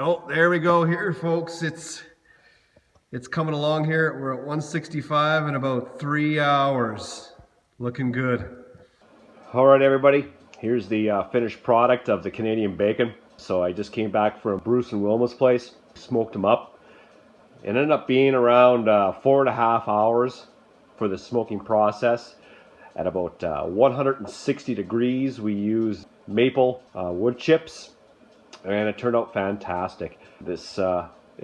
Oh, there we go here, folks. It's coming along here. We're at 165 in about 3 hours. Looking good. All right, everybody. Here's the finished product of the Canadian bacon. So I just came back from Bruce and Wilma's place. Smoked them up. It ended up being around 4.5 hours for the smoking process. At about 160 degrees, we used maple wood chips, and it turned out fantastic. It's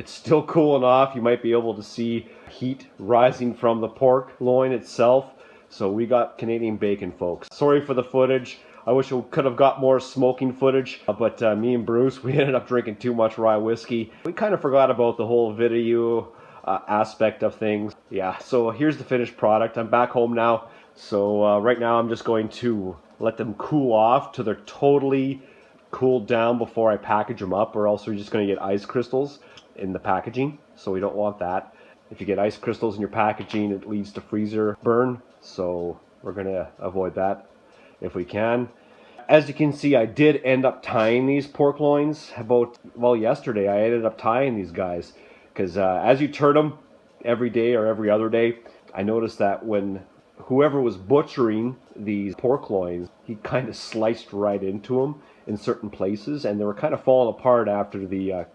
still cooling off. You might be able to see heat rising from the pork loin itself. So we got Canadian bacon, folks. Sorry for the footage. I wish we could have got more smoking footage, but me and Bruce, we ended up drinking too much rye whiskey. We kind of forgot about the whole video aspect of things. Yeah, so here's the finished product. I'm back home now. So right now I'm just going to let them cool off till they're totally cooled down before I package them up, or else we're just going to get ice crystals in the packaging, so we don't want that. If you get ice crystals in your packaging, it leads to freezer burn, so we're going to avoid that if we can. As you can see, I did end up tying these pork loins yesterday. I ended up tying these guys because as you turn them every day or every other day, I noticed that when whoever was butchering these pork loins, he kind of sliced right into them in certain places, and they were kind of falling apart after the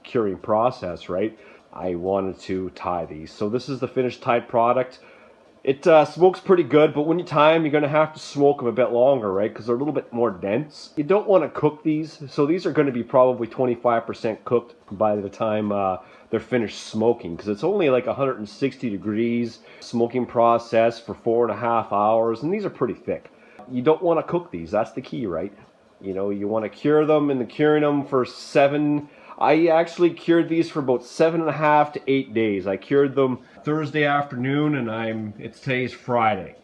curing process, right? I wanted to tie these. So this is the finished tied product. It smokes pretty good, but when you tie them, you're going to have to smoke them a bit longer, right? Because they're a little bit more dense. You don't want to cook these, so these are going to be probably 25% cooked by the time they're finished smoking, because it's only like 160 degrees smoking process for 4.5 hours, and these are pretty thick. You don't want to cook these. That's the key, right? You know, you want to cure them, and curing them for I actually cured these for about 7.5 to 8 days. I cured them Thursday afternoon, and today's Friday.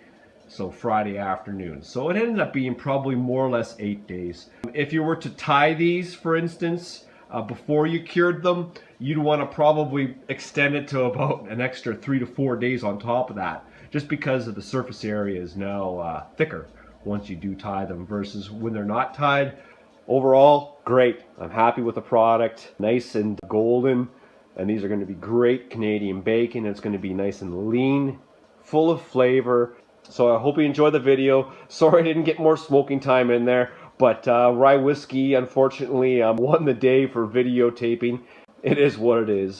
So Friday afternoon. So it ended up being probably more or less 8 days. If you were to tie these, for instance, before you cured them, you'd want to probably extend it to about an extra 3 to 4 days on top of that, just because of the surface area is now thicker once you do tie them versus when they're not tied. Overall, great. I'm happy with the product. Nice and golden. And these are going to be great Canadian bacon. It's going to be nice and lean, full of flavor. So I hope you enjoyed the video. Sorry I didn't get more smoking time in there, but rye whiskey unfortunately won the day for videotaping. It is what it is.